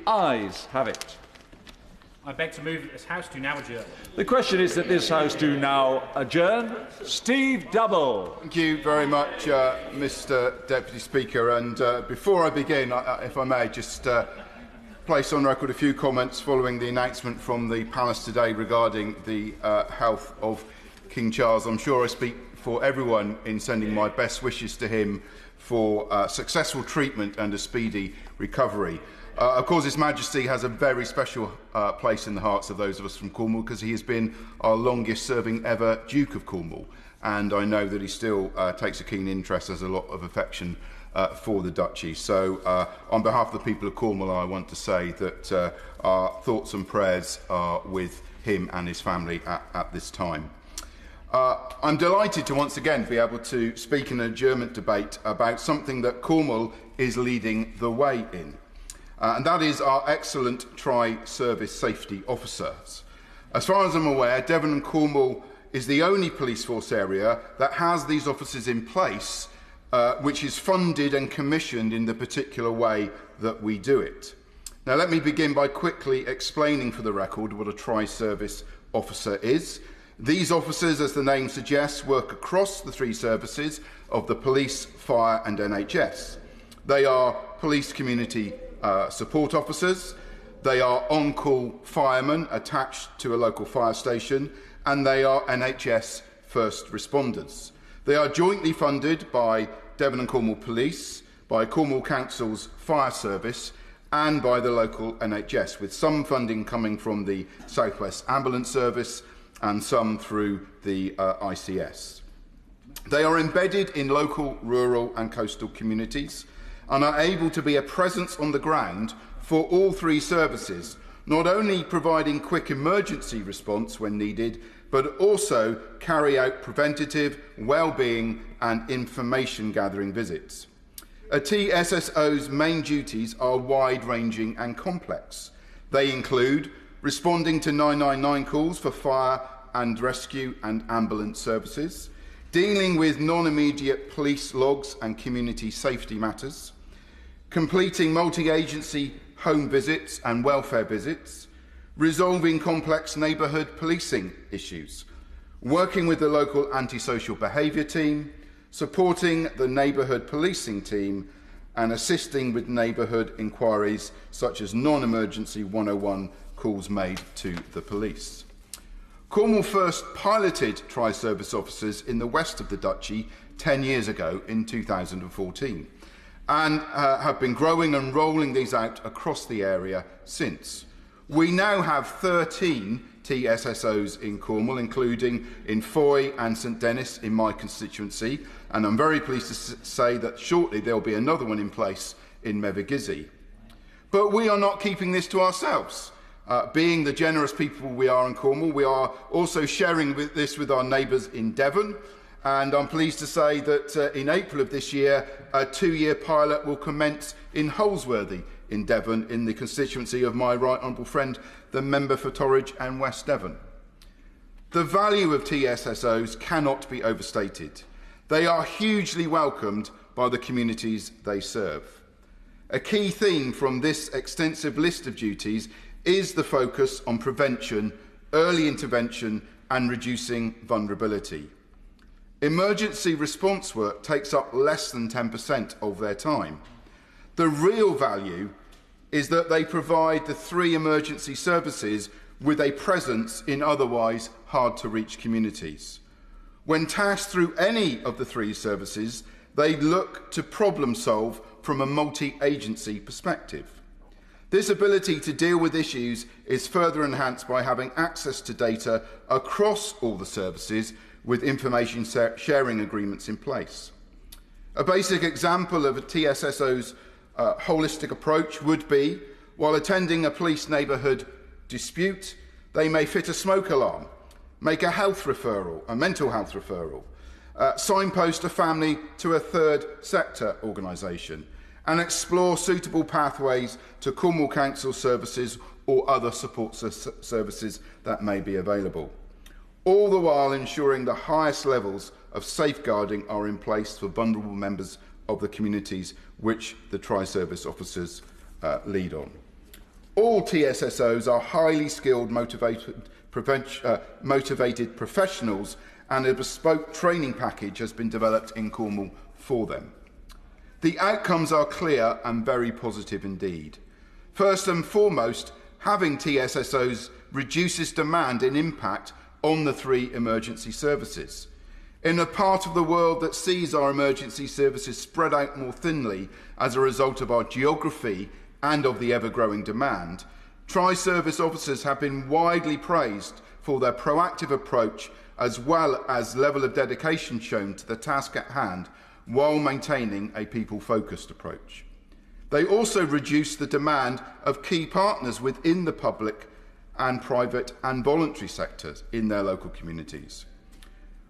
ayes have it. I beg to move that this House do now adjourn. The question is that this House do now adjourn. Steve Double. Thank you very much, Mr Deputy Speaker. And before I begin, if I may, just place on record a few comments following the announcement from the Palace today regarding the health of King Charles. I'm sure I speak for everyone in sending my best wishes to him for successful treatment and a speedy recovery. Of course, His Majesty has a very special place in the hearts of those of us from Cornwall because he has been our longest-serving ever Duke of Cornwall, and I know that he still takes a keen interest, has a lot of affection for the Duchy. So, on behalf of the people of Cornwall, I want to say that our thoughts and prayers are with him and his family at this time. I'm delighted to once again be able to speak in an adjournment debate about something that Cornwall is leading the way in. And that is our excellent tri-service safety officers. As far as I'm aware, Devon and Cornwall is the only police force area that has these officers in place, which is funded and commissioned in the particular way that we do it. Now, let me begin by quickly explaining for the record what a tri-service officer is. These officers, as the name suggests, work across the three services of the police, fire and NHS. They are police community support officers, they are on-call firemen attached to a local fire station, and they are NHS first responders. They are jointly funded by Devon and Cornwall Police, by Cornwall Council's fire service, and by the local NHS, with some funding coming from the South West Ambulance Service and some through the ICS. They are embedded in local, rural and coastal communities and are able to be a presence on the ground for all three services, not only providing quick emergency response when needed, but also carry out preventative, well-being and information gathering visits. A TSSO's main duties are wide-ranging and complex. They include responding to 999 calls for fire and rescue and ambulance services, dealing with non-immediate police logs and community safety matters, completing multi-agency home visits and welfare visits, resolving complex neighbourhood policing issues, working with the local antisocial behaviour team, supporting the neighbourhood policing team, and assisting with neighbourhood inquiries such as non-emergency 101 calls made to the police. Cornwall first piloted tri-service officers in the west of the Duchy 10 years ago in 2014 and have been growing and rolling these out across the area since. We now have 13 TSSOs in Cornwall, including in Foy and St Denis in my constituency, and I'm very pleased to say that shortly there will be another one in place in Mevagissey. But we are not keeping this to ourselves. Being the generous people we are in Cornwall, we are also sharing this with our neighbours in Devon, and I'm pleased to say that in April of this year, a 2-year pilot will commence in Holsworthy in Devon, in the constituency of my right honourable friend, the member for Torridge and West Devon. The value of TSSOs cannot be overstated. They are hugely welcomed by the communities they serve. A key theme from this extensive list of duties is the focus on prevention, early intervention and reducing vulnerability. Emergency response work takes up less than 10% of their time. The real value is that they provide the three emergency services with a presence in otherwise hard-to-reach communities. When tasked through any of the three services, they look to problem-solve from a multi-agency perspective. This ability to deal with issues is further enhanced by having access to data across all the services with information sharing agreements in place. A basic example of a TSSO's holistic approach would be, while attending a police neighbourhood dispute, they may fit a smoke alarm, make a health referral, a mental health referral, signpost a family to a third sector organisation, and explore suitable pathways to Cornwall Council services or other support services that may be available, all the while ensuring the highest levels of safeguarding are in place for vulnerable members of the communities which the tri-service officers lead on. All TSSOs are highly skilled, motivated professionals, and a bespoke training package has been developed in Cornwall for them. The outcomes are clear and very positive indeed. First and foremost, having TSSOs reduces demand and impact on the three emergency services. In a part of the world that sees our emergency services spread out more thinly as a result of our geography and of the ever-growing demand, tri-service officers have been widely praised for their proactive approach as well as level of dedication shown to the task at hand while maintaining a people-focused approach. They also reduce the demand of key partners within the public and private and voluntary sectors in their local communities.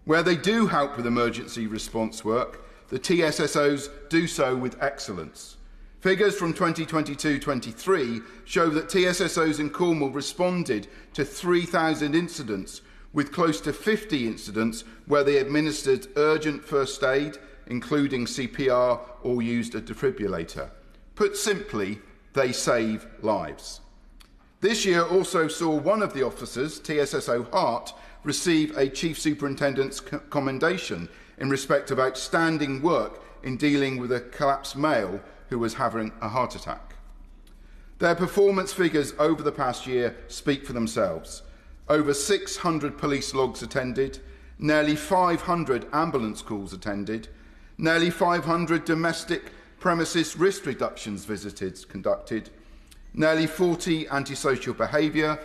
Where they do help with emergency response work, the TSSOs do so with excellence. Figures from 2022-23 show that TSSOs in Cornwall responded to 3,000 incidents, with close to 50 incidents where they administered urgent first aid, including CPR, or used a defibrillator. Put simply, they save lives. This year also saw one of the officers, TSSO Hart, receive a Chief Superintendent's commendation in respect of outstanding work in dealing with a collapsed male who was having a heart attack. Their performance figures over the past year speak for themselves. Over 600 police logs attended, nearly 500 ambulance calls attended, nearly 500 domestic premises risk reductions conducted, nearly 40 antisocial behaviour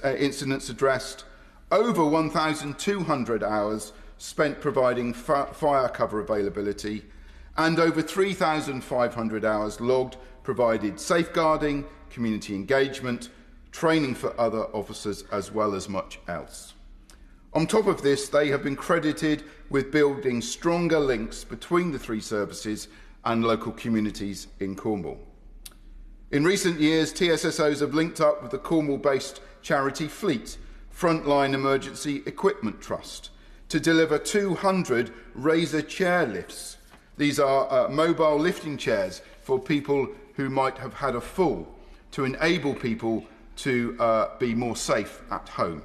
incidents addressed, over 1,200 hours spent providing fire cover availability, and over 3,500 hours logged provided safeguarding, community engagement, training for other officers, as well as much else. On top of this, they have been credited with building stronger links between the three services and local communities in Cornwall. In recent years, TSSOs have linked up with the Cornwall-based charity Fleet, Frontline Emergency Equipment Trust, to deliver 200 Razor chair lifts. These are mobile lifting chairs for people who might have had a fall, to enable people to be more safe at home.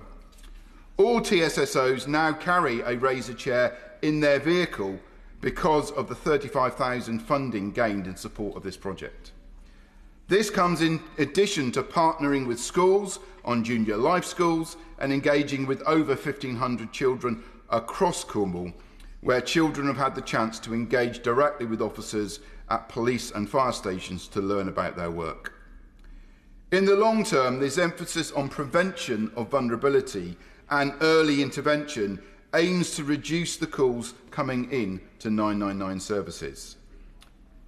All TSSOs now carry a Razor chair in their vehicle because of the £35,000 funding gained in support of this project. This comes in addition to partnering with schools on junior life schools and engaging with over 1,500 children across Cornwall, where children have had the chance to engage directly with officers at police and fire stations to learn about their work. In the long term, this emphasis on prevention of vulnerability and early intervention aims to reduce the calls coming in to 999 services.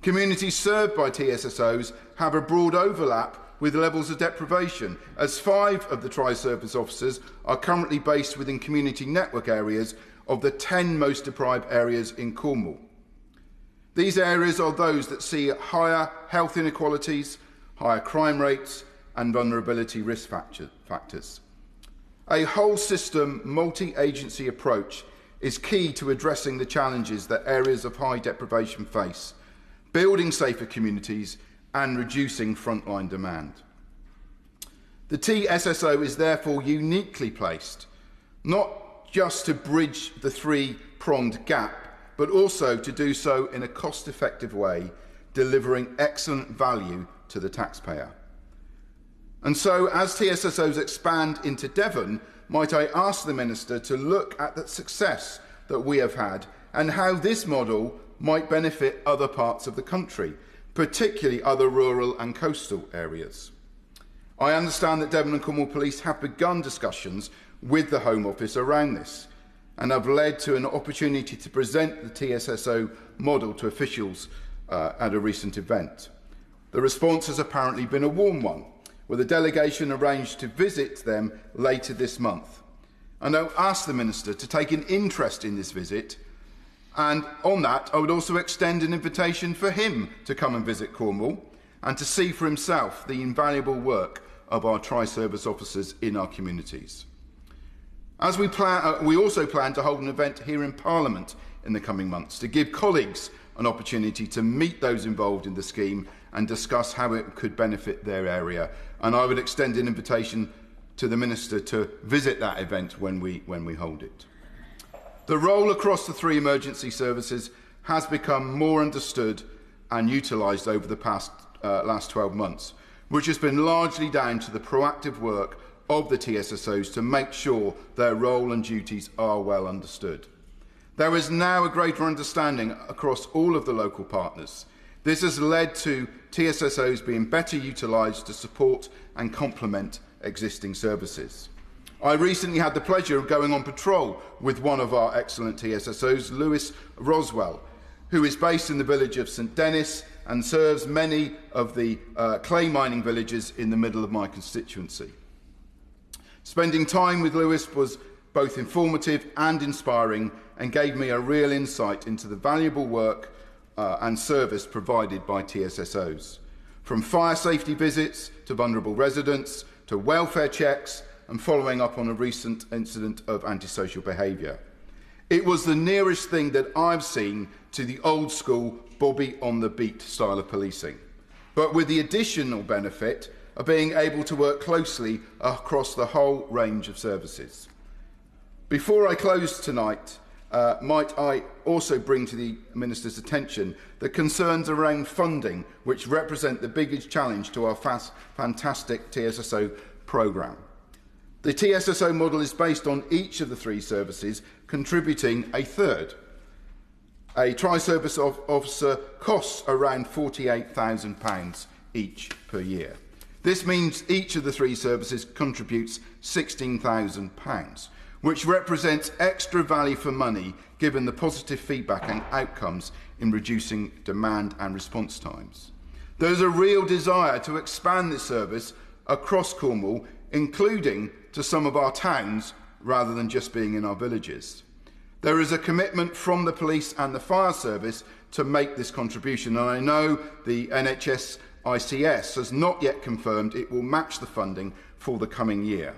Communities served by TSSOs have a broad overlap with levels of deprivation, as 5 of the tri-service officers are currently based within community network areas of the 10 most deprived areas in Cornwall. These areas are those that see higher health inequalities, higher crime rates, and vulnerability risk factors. A whole system, multi-agency approach is key to addressing the challenges that areas of high deprivation face, building safer communities and reducing frontline demand. The TSSO is therefore uniquely placed, not just to bridge the three-pronged gap, but also to do so in a cost-effective way, delivering excellent value to the taxpayer. And so, as TSSOs expand into Devon, might I ask the Minister to look at the success that we have had and how this model might benefit other parts of the country, particularly other rural and coastal areas. I understand that Devon and Cornwall Police have begun discussions with the Home Office around this and have led to an opportunity to present the TSSO model to officials at a recent event. The response has apparently been a warm one, with a delegation arranged to visit them later this month. And I'll ask the Minister to take an interest in this visit, and on that I would also extend an invitation for him to come and visit Cornwall and to see for himself the invaluable work of our tri-service officers in our communities. As we also plan to hold an event here in Parliament in the coming months to give colleagues an opportunity to meet those involved in the scheme and discuss how it could benefit their area. and I would extend an invitation to the Minister to visit that event when we hold it. The role across the three emergency services has become more understood and utilised over the last 12 months, which has been largely down to the proactive work of the TSSOs to make sure their role and duties are well understood. There is now a greater understanding across all of the local partners. This has led to TSSOs being better utilised to support and complement existing services. I recently had the pleasure of going on patrol with one of our excellent TSSOs, Lewis Roswell, who is based in the village of St Denis and serves many of the clay mining villages in the middle of my constituency. Spending time with Lewis was both informative and inspiring and gave me a real insight into the valuable work and service provided by TSSOs. From fire safety visits to vulnerable residents to welfare checks and following up on a recent incident of antisocial behaviour. It was the nearest thing that I've seen to the old school Bobby on the beat style of policing, but with the additional benefit of being able to work closely across the whole range of services. Before I close tonight, might I also bring to the Minister's attention the concerns around funding, which represent the biggest challenge to our fantastic TSSO programme. The TSSO model is based on each of the three services contributing a third. A tri-service officer costs around £48,000 each per year. This means each of the three services contributes £16,000, which represents extra value for money given the positive feedback and outcomes in reducing demand and response times. There is a real desire to expand this service across Cornwall, including to some of our towns, rather than just being in our villages. There is a commitment from the police and the fire service to make this contribution, and I know the NHS ICS has not yet confirmed it will match the funding for the coming year.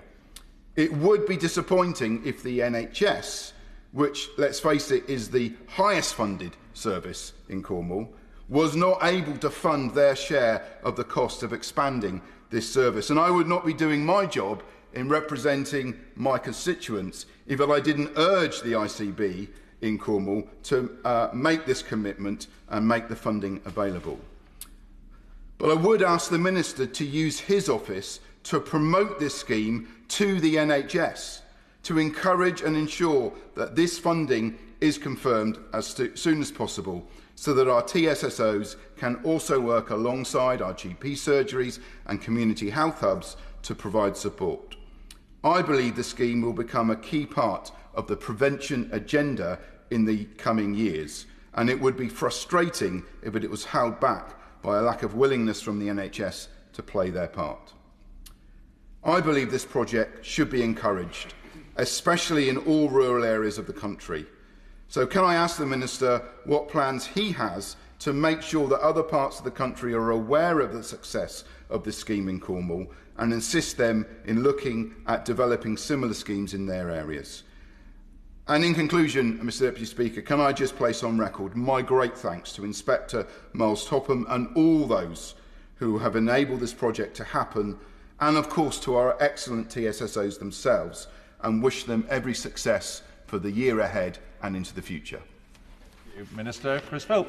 It would be disappointing if the NHS, which, let's face it, is the highest funded service in Cornwall, was not able to fund their share of the cost of expanding this service. And I would not be doing my job in representing my constituents if I didn't urge the ICB in Cornwall to make this commitment and make the funding available. But I would ask the Minister to use his office to promote this scheme to the NHS, to encourage and ensure that this funding is confirmed as soon as possible, so that our TSSOs can also work alongside our GP surgeries and community health hubs to provide support. I believe the scheme will become a key part of the prevention agenda in the coming years, and it would be frustrating if it was held back by a lack of willingness from the NHS to play their part. I believe this project should be encouraged, especially in all rural areas of the country. So can I ask the Minister what plans he has to make sure that other parts of the country are aware of the success of this scheme in Cornwall and assist them in looking at developing similar schemes in their areas? And in conclusion, Mr Deputy Speaker, can I just place on record my great thanks to Inspector Miles Topham and all those who have enabled this project to happen, and of course to our excellent TSSOs themselves, and wish them every success for the year ahead and into the future. Thank you, Minister. Chris Philp.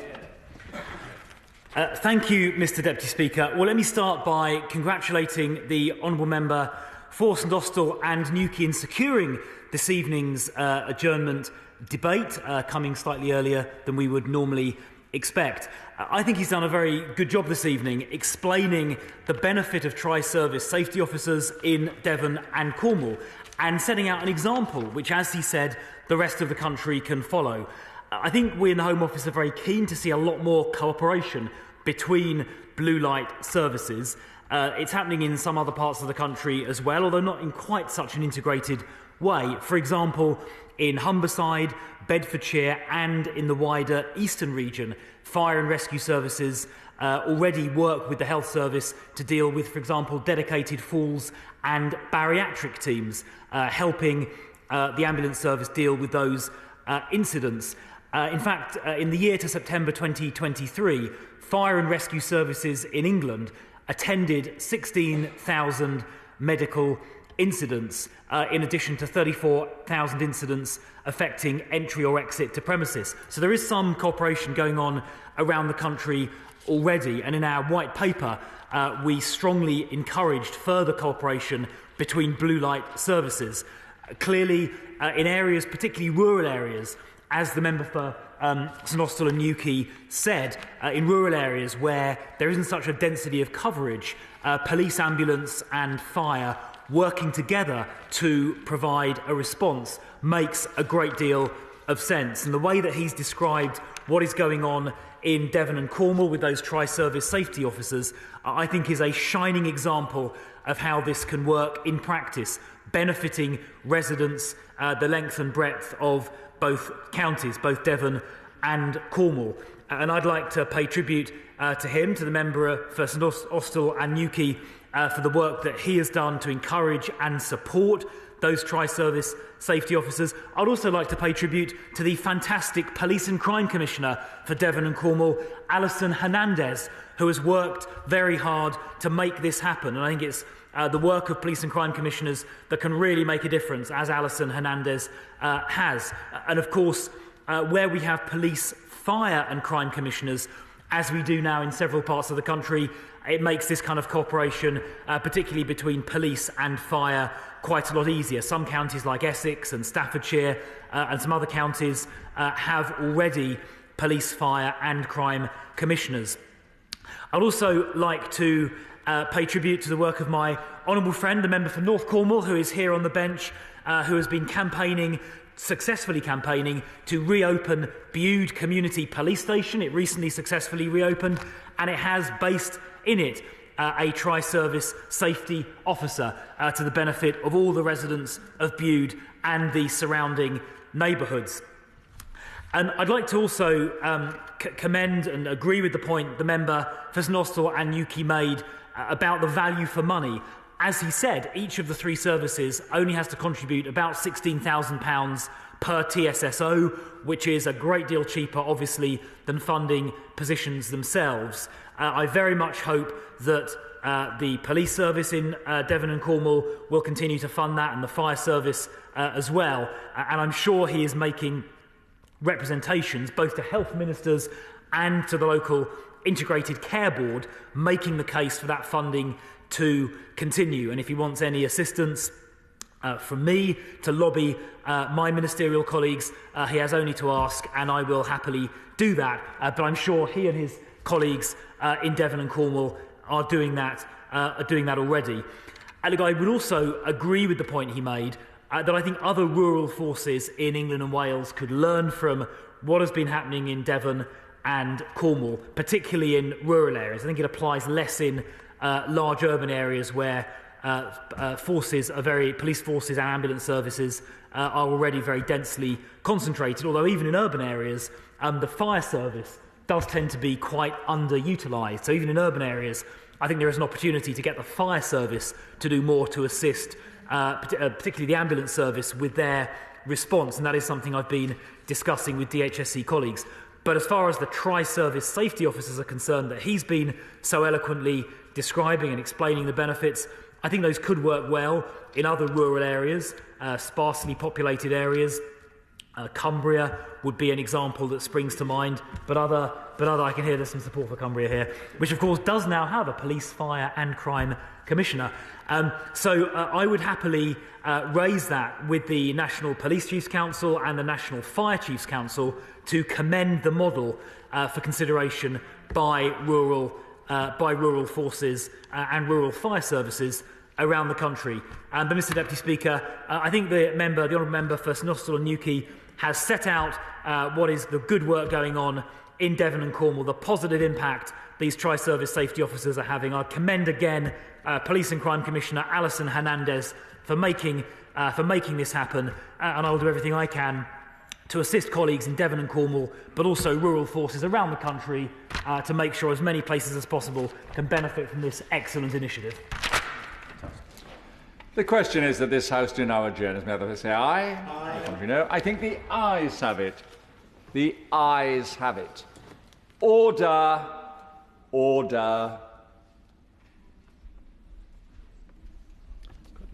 Thank you, Mr Deputy Speaker. Well, let me start by congratulating the Honourable Member for St Austell and Newquay in securing this evening's adjournment debate, coming slightly earlier than we would normally expect. I think he's done a very good job this evening explaining the benefit of tri-service safety officers in Devon and Cornwall and setting out an example which, as he said, the rest of the country can follow. I think we in the Home Office are very keen to see a lot more cooperation between blue light services. It's happening in some other parts of the country as well, although not in quite such an integrated way. For example, in Humberside, Bedfordshire and in the wider eastern region, fire and rescue services already work with the health service to deal with, for example, dedicated falls and bariatric teams, helping the ambulance service deal with those incidents. In fact, in the year to September 2023, fire and rescue services in England attended 16,000 medical incidents, in addition to 34,000 incidents affecting entry or exit to premises. So there is some cooperation going on around the country already, and in our white paper we strongly encouraged further cooperation between blue light services. Clearly, in areas, particularly rural areas, as the member for St Austell and Newquay said, in rural areas where there isn't such a density of coverage, police, ambulance and fire working together to provide a response makes a great deal of sense. And the way that he's described what is going on in Devon and Cornwall with those tri-service safety officers, I think is a shining example of how this can work in practice, benefiting residents the length and breadth of both counties, both Devon and Cornwall. And I'd like to pay tribute to him, to the member for St Austell and Newquay, for the work that he has done to encourage and support those tri-service safety officers. I'd also like to pay tribute to the fantastic Police and Crime Commissioner for Devon and Cornwall, Alison Hernandez, who has worked very hard to make this happen. And I think it's the work of Police and Crime Commissioners that can really make a difference, as Alison Hernandez has. And of course, where we have police, fire and crime commissioners, as we do now in several parts of the country, it makes this kind of cooperation, particularly between police and fire, quite a lot easier. Some counties like Essex and Staffordshire and some other counties have already police, fire and crime commissioners. I'd also like to pay tribute to the work of my honourable friend, the member for North Cornwall, who is here on the bench, who has been successfully campaigning to reopen Bude Community Police Station. It recently successfully reopened, and it has based in it a tri-service safety officer to the benefit of all the residents of Bude and the surrounding neighbourhoods. And I'd like to also commend and agree with the point the member for St Austell and Newquay made about the value for money. As he said, each of the three services only has to contribute about £16,000 per TSSO, which is a great deal cheaper, obviously, than funding positions themselves. I very much hope that the police service in Devon and Cornwall will continue to fund that, and the fire service as well. And I'm sure he is making representations both to health ministers and to the local Integrated Care Board, making the case for that funding to continue. And if he wants any assistance from me to lobby my ministerial colleagues, he has only to ask, and I will happily do that. But I'm sure he and his colleagues in Devon and Cornwall are doing that already. And I would also agree with the point he made that I think other rural forces in England and Wales could learn from what has been happening in Devon and Cornwall, particularly in rural areas. I think it applies less in large urban areas where police forces and ambulance services are already very densely concentrated, although even in urban areas, the fire service does tend to be quite underutilised. So even in urban areas, I think there is an opportunity to get the fire service to do more to assist, particularly the ambulance service, with their response, and that is something I've been discussing with DHSC colleagues. But as far as the tri-service safety officers are concerned that he's been so eloquently describing and explaining the benefits, I think those could work well in other rural areas, sparsely populated areas. Cumbria would be an example that springs to mind, but other I can hear there's some support for Cumbria here, which of course does now have a police, fire and crime commissioner. So I would happily raise that with the National Police Chiefs Council and the National Fire Chiefs Council to commend the model for consideration by rural forces and rural fire services around the country. But Mr Deputy Speaker, I think the Honourable Member for St Austell and Newquay has set out what is the good work going on in Devon and Cornwall, the positive impact these tri-service safety officers are having. I commend again Police and Crime Commissioner Alison Hernandez for making this happen, and I will do everything I can to assist colleagues in Devon and Cornwall, but also rural forces around the country, to make sure as many places as possible can benefit from this excellent initiative. The question is that this House do now adjourn. As may I say aye? Aye. No. I think the ayes have it. The ayes have it. Order. Order.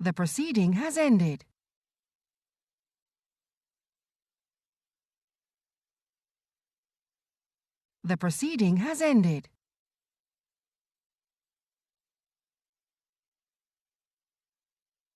The proceeding has ended. The proceeding has ended.